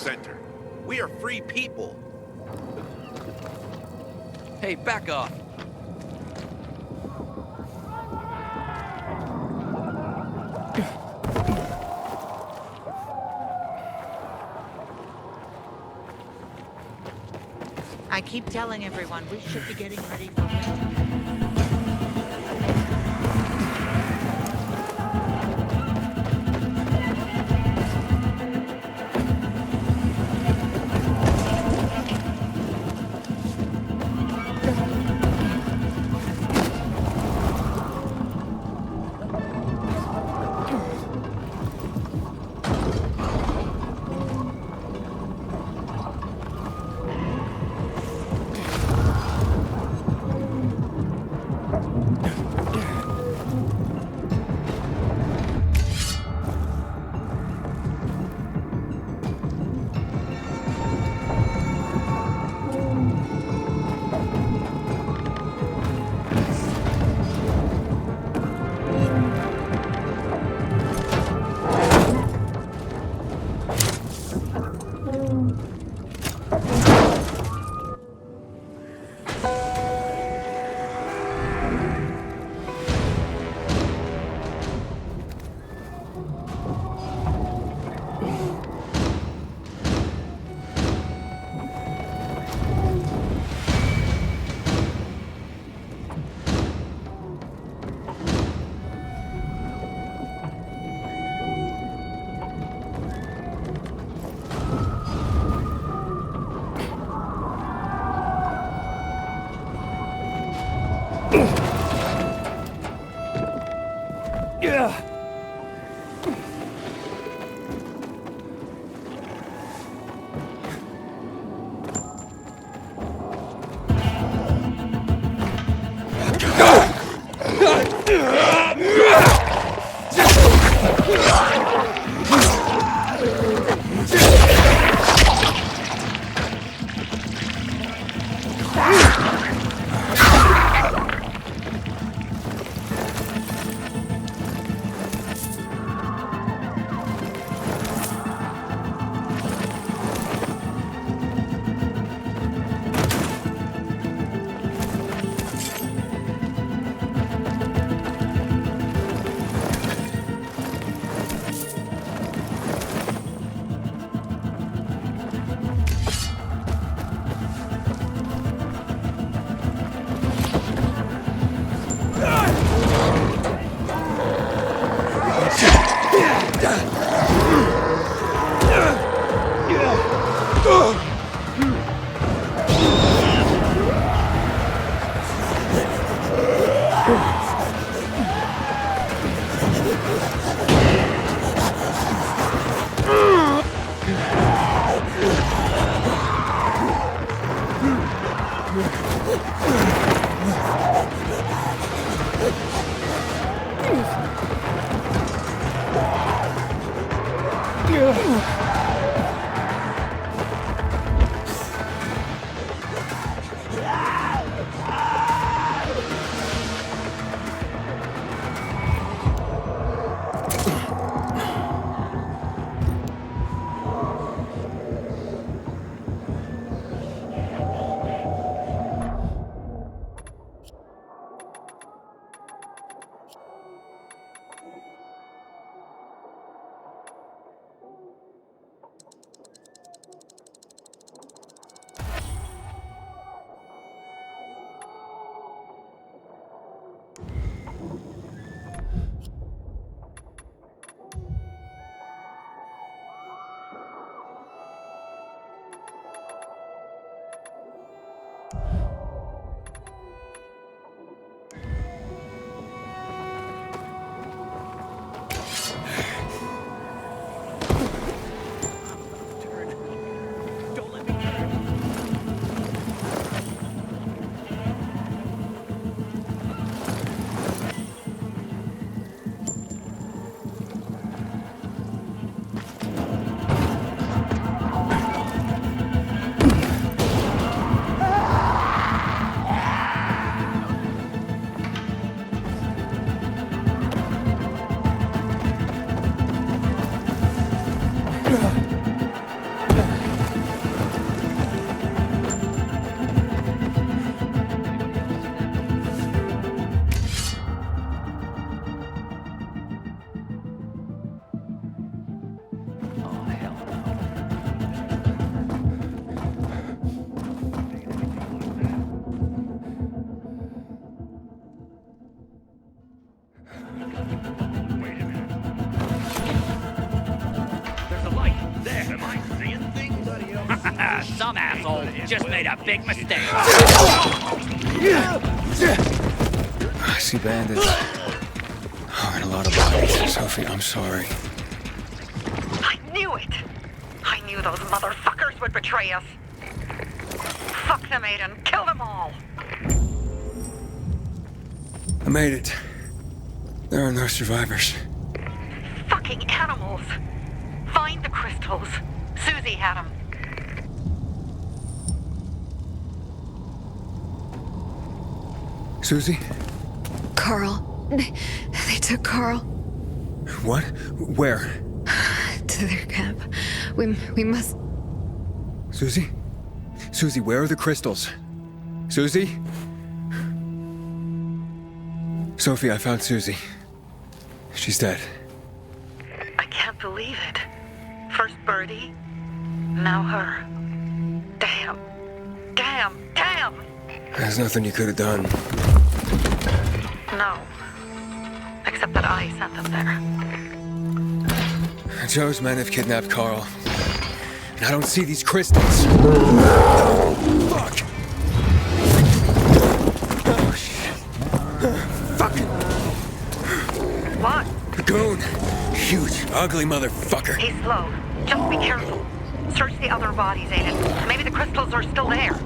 Center. We are free people. Hey, back off. I keep telling everyone we should be getting ready for winter. Some asshole just made a big mistake. I see bandits. Oh, and a lot of bodies. Sophie, I'm sorry. I knew it! I knew those motherfuckers would betray us! Fuck them, Aiden! Kill them all! I made it. There are no survivors. Fucking animals! Find the crystals. Susie had them. Susie? Carl. They took Carl What? Where? to their camp. We must... Susie? Susie, where are the crystals? Susie? Sophie, I found Susie. She's dead. I can't believe it. For First Birdie, now her. Damn. Damn. Damn! There's nothing you could have done. No. Except that I sent them there. Joe's men have kidnapped Carl. And I don't see these crystals. Fuck! Oh, shit. Fucking What? the goon. Huge, ugly motherfucker. He's slow. Just be careful. Search the other bodies, Aiden. Maybe the crystals are still there.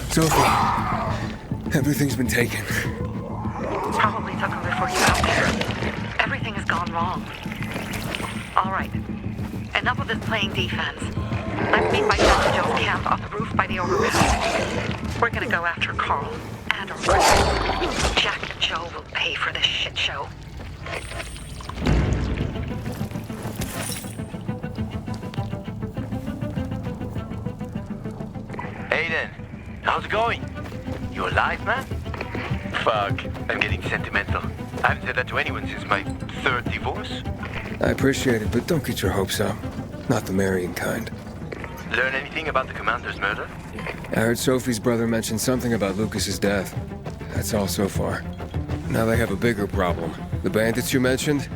Sophie, everything's been taken. Probably took them before you got there. Everything has gone wrong. All right. Enough of this playing defense. Let's meet by Jack and Joe's camp on the roof by the overpass. We're gonna go after Carl and our friends. Jack and Joe will pay for this shit show. Aiden, how's it going? You alive, man? Fuck, I'm getting sentimental. I haven't said that to anyone since my third divorce. I appreciate it, but don't get your hopes up. Not the marrying kind. Learn anything about the commander's murder? I heard Sophie's brother mention something about Lucas's death. That's all so far. Now they have a bigger problem. The bandits you mentioned,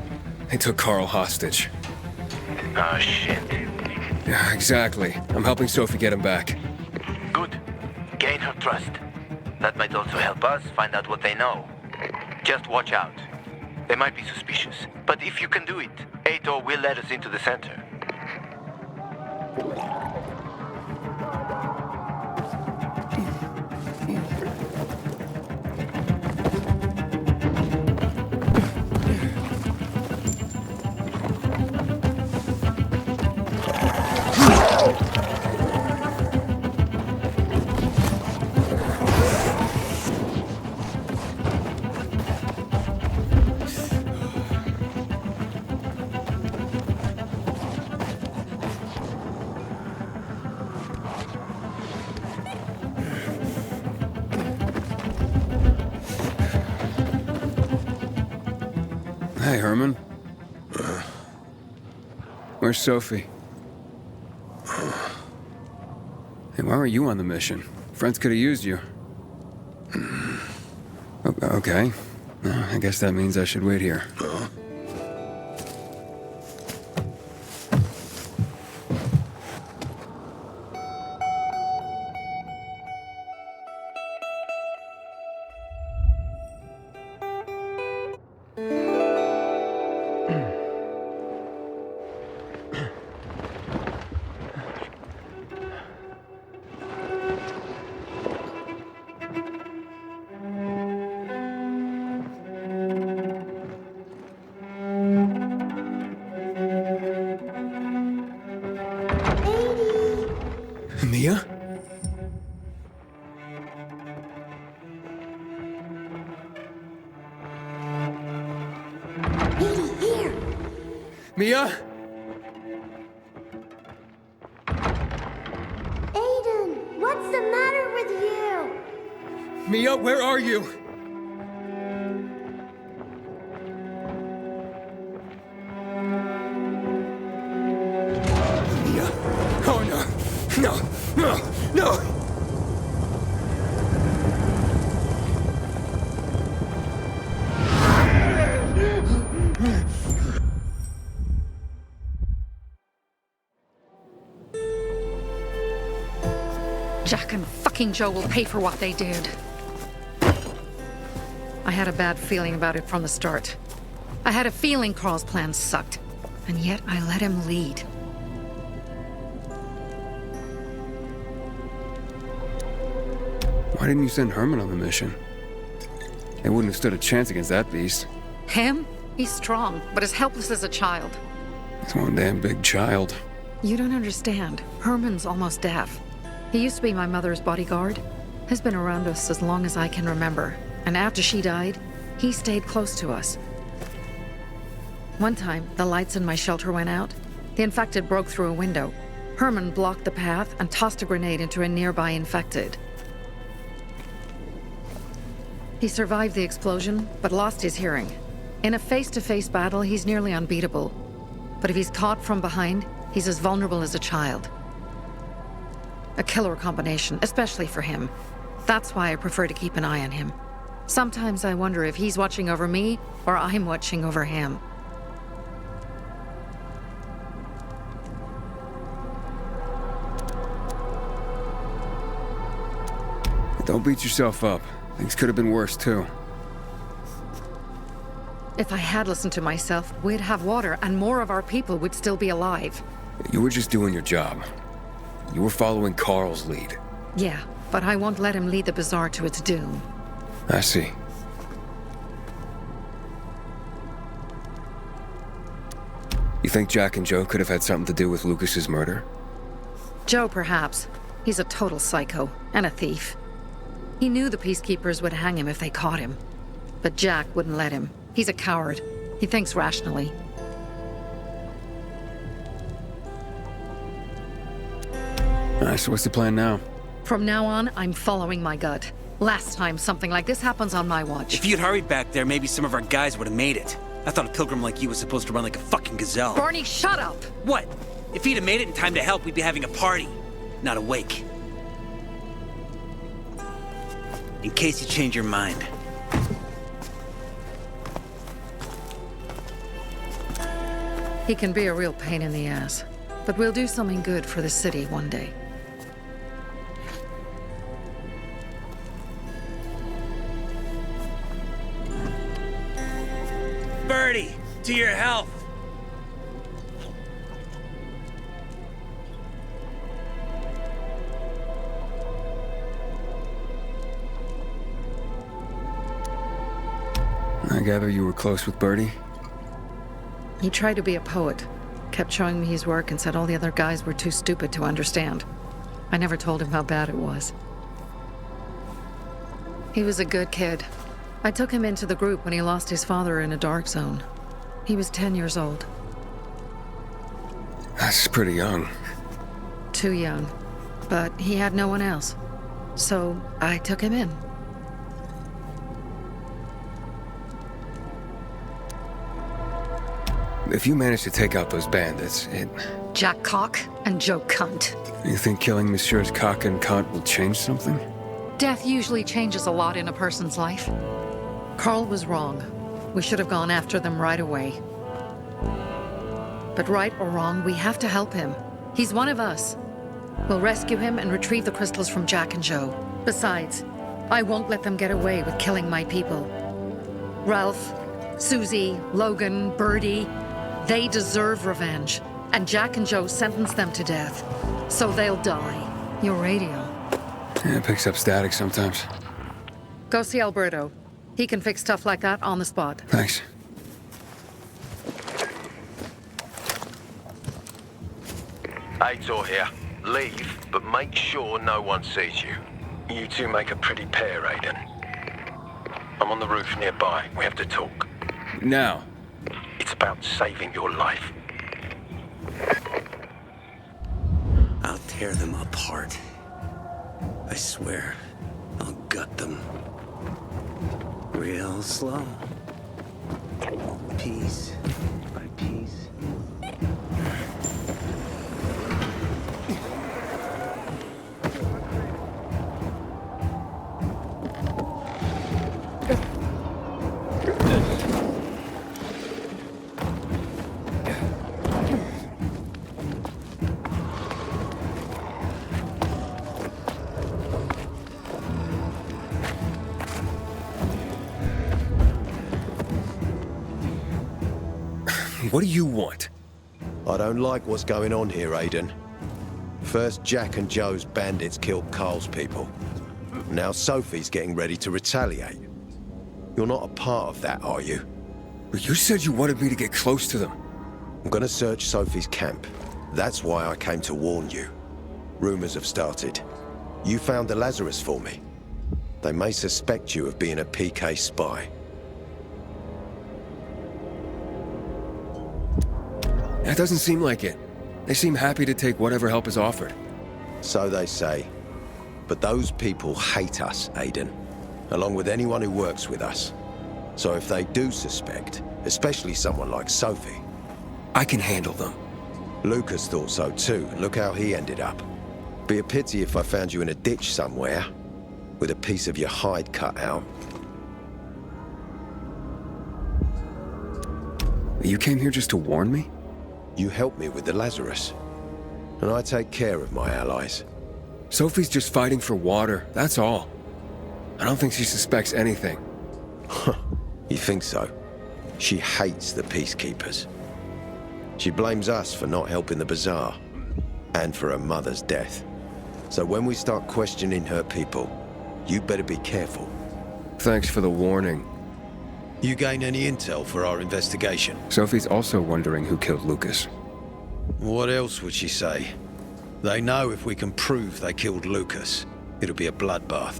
they took Carl hostage. Oh, shit. Yeah, exactly. I'm helping Sophie get him back. Good. Gain her trust. That might also help us find out what they know. Just watch out. They might be suspicious, but if you can do it, Aitor will let us into the center. Hey, Herman. Where's Sophie? Hey, why were you on the mission? Friends could have used you. Okay. I guess that means I should wait here. Mia? Aiden, what's the matter with you? Mia, where are you? Mia. Oh no. No. No. No. Jack and fucking Joe will pay for what they did. I had a bad feeling about it from the start. I had a feeling Carl's plan sucked, and yet I let him lead. Why didn't you send Herman on the mission? They wouldn't have stood a chance against that beast. Him? He's strong, but as helpless as a child. He's one damn big child. You don't understand. Herman's almost deaf. He used to be my mother's bodyguard. Has been around us as long as I can remember. And after she died, he stayed close to us. One time, the lights in my shelter went out. The infected broke through a window. Herman blocked the path and tossed a grenade into a nearby infected. He survived the explosion, but lost his hearing. In a face-to-face battle, he's nearly unbeatable. But if he's caught from behind, he's as vulnerable as a child. A killer combination, especially for him. That's why I prefer to keep an eye on him. Sometimes I wonder if he's watching over me, or I'm watching over him. Don't beat yourself up. Things could have been worse, too. If I had listened to myself, we'd have water, and more of our people would still be alive. You were just doing your job. You were following Carl's lead. Yeah, but I won't let him lead the Bazaar to its doom. I see. You think Jack and Joe could have had something to do with Lucas's murder? Joe, perhaps. He's a total psycho, and a thief. He knew the Peacekeepers would hang him if they caught him. But Jack wouldn't let him. He's a coward. He thinks rationally. So what's the plan now? From now on, I'm following my gut. Last time something like this happens on my watch. If you'd hurried back there, maybe some of our guys would have made it. I thought a pilgrim like you was supposed to run like a fucking gazelle. Barney, shut up! What? If he'd have made it in time to help, we'd be having a party, not a wake. In case you change your mind. He can be a real pain in the ass. But we'll do something good for the city one day. Birdie, to your health. I gather you were close with Birdie? He tried to be a poet. Kept showing me his work and said all the other guys were too stupid to understand. I never told him how bad it was. He was a good kid. I took him into the group when he lost his father in a dark zone. He was 10 years old. That's pretty young. Too young. But he had no one else. So I took him in. If you manage to take out those bandits, Jack Cock and Joe Cunt. You think killing Messieurs Cock and Cunt will change something? Death usually changes a lot in a person's life. Carl was wrong. We should have gone after them right away. But right or wrong, we have to help him. He's one of us. We'll rescue him and retrieve the crystals from Jack and Joe. Besides, I won't let them get away with killing my people. Ralph, Susie, Logan, Birdie, they deserve revenge. And Jack and Joe sentenced them to death. So they'll die. Your radio. Yeah, it picks up static sometimes. Go see Alberto. He can fix stuff like that on the spot. Thanks. Aitor here. Leave, but make sure no one sees you. You two make a pretty pair, Aiden. I'm on the roof nearby. We have to talk. Now. It's about saving your life. tear them apart. I swear, I'll gut them. Real slow. Piece by piece. What do you want? I don't like what's going on here, Aiden. First, Jack and Joe's bandits killed Carl's people. Now Sophie's getting ready to retaliate. You're not a part of that, are you? But you said you wanted me to get close to them. I'm gonna search Sophie's camp. That's why I came to warn you. Rumors have started. You found the Lazarus for me. They may suspect you of being a PK spy. That doesn't seem like it. They seem happy to take whatever help is offered. So they say. But those people hate us, Aiden. Along with anyone who works with us. So if they do suspect, especially someone like Sophie... I can handle them. Lucas thought so too, and look how he ended up. Be a pity if I found you in a ditch somewhere, with a piece of your hide cut out. You came here just to warn me? You helped me with the Lazarus. And I take care of my allies. Sophie's just fighting for water, that's all. I don't think she suspects anything. You think so? She hates the Peacekeepers. She blames us for not helping the Bazaar, and for her mother's death. So when we start questioning her people, you better be careful. Thanks for the warning. You gain any intel for our investigation? Sophie's also wondering who killed Lucas. What else would she say? They know if we can prove they killed Lucas, it'll be a bloodbath.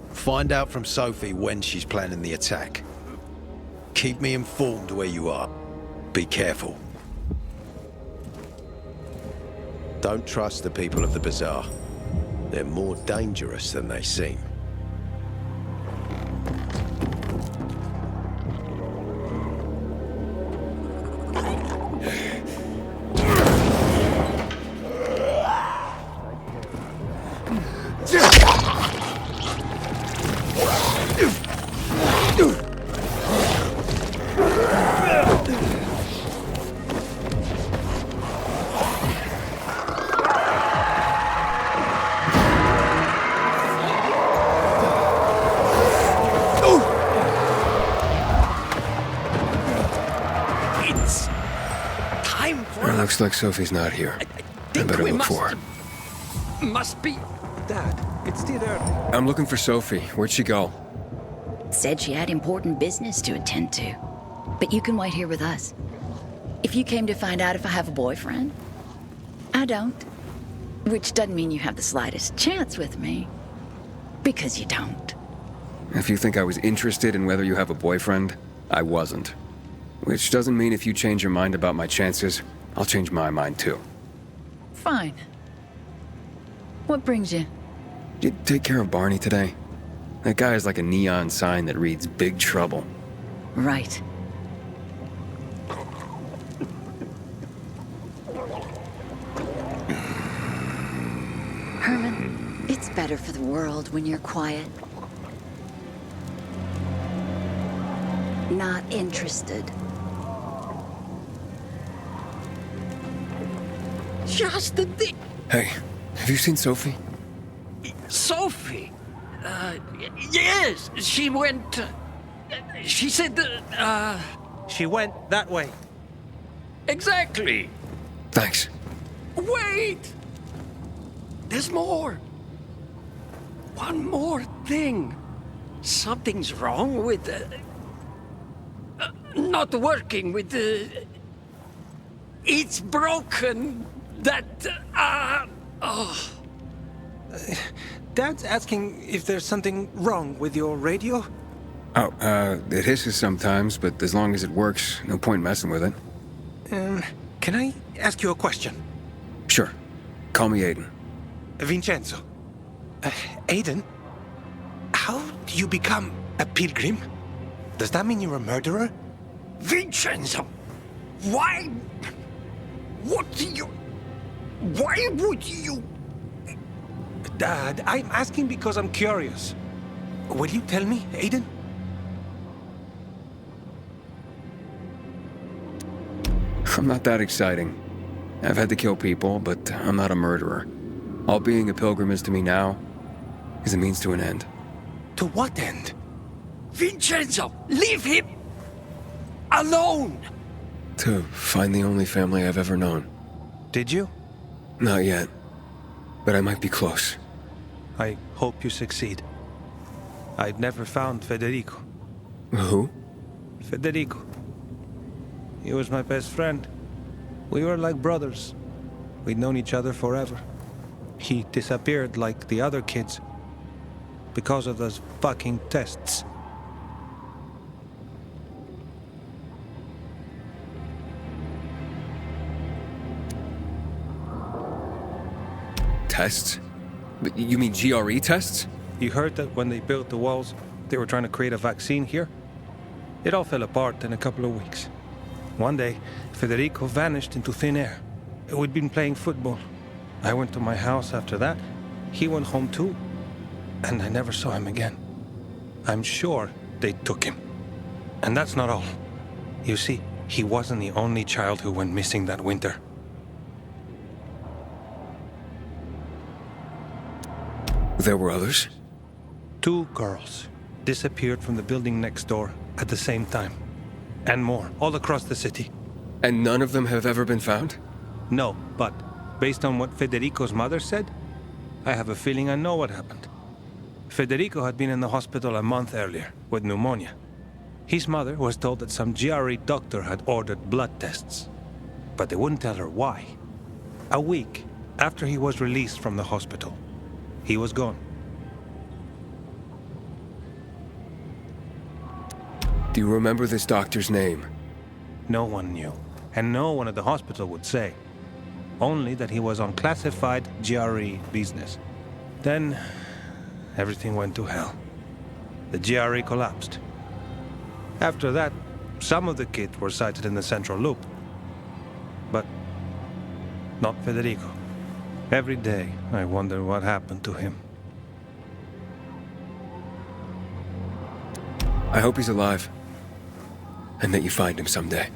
Find out from Sophie when she's planning the attack. Keep me informed where you are. Be careful. Don't trust the people of the Bazaar. They're more dangerous than they seem. Looks like Sophie's not here. I better look for her. Must be... Dad, it's still early. I'm looking for Sophie. Where'd she go? Said she had important business to attend to. But you can wait here with us. If you came to find out if I have a boyfriend, I don't. Which doesn't mean you have the slightest chance with me. Because you don't. If you think I was interested in whether you have a boyfriend, I wasn't. Which doesn't mean if you change your mind about my chances, I'll change my mind too. Fine. What brings you? Did you take care of Barney today? That guy is like a neon sign that reads Big Trouble. Right. Herman, it's better for the world when you're quiet. Not interested. Just the thing. Hey, have you seen Sophie? Sophie? Yes, she went... she said, She went that way. Exactly. Thanks. Wait! There's more. One more thing. Something's wrong with... not working with the... It's broken. That, Dad's asking if there's something wrong with your radio? Oh, it hisses sometimes, but as long as it works, no point messing with it. Can I ask you a question? Sure. Call me Aiden. Vincenzo. Aiden? How do you become a pilgrim? Does that mean you're a murderer? Vincenzo! Why? What do you... Why would you... Dad, I'm asking because I'm curious. Will you tell me, Aiden? I'm not that exciting. I've had to kill people, but I'm not a murderer. All being a pilgrim is to me now is a means to an end. To what end? Vincenzo, leave him alone! To find the only family I've ever known. Did you? Not yet, but I might be close. I hope you succeed. I'd never found Federico. Who? Federico. He was my best friend. We were like brothers. We'd known each other forever. He disappeared like the other kids because of those fucking tests. Tests? You mean GRE tests? You heard that when they built the walls, they were trying to create a vaccine here? It all fell apart in a couple of weeks. One day, Federico vanished into thin air. We'd been playing football. I went to my house after that. He went home too. And I never saw him again. I'm sure they took him. And that's not all. You see, he wasn't the only child who went missing that winter. There were others? 2 girls disappeared from the building next door at the same time. And more, all across the city. And none of them have ever been found? No, but based on what Federico's mother said, I have a feeling I know what happened. Federico had been in the hospital a month earlier with pneumonia. His mother was told that some GRE doctor had ordered blood tests, but they wouldn't tell her why. A week after he was released from the hospital, he was gone. Do you remember this doctor's name? No one knew, and no one at the hospital would say. Only that he was on classified GRE business. Then, everything went to hell. The GRE collapsed. After that, some of the kids were sighted in the Central Loop. But not Federico. Every day, I wonder what happened to him. I hope he's alive. And that you find him someday.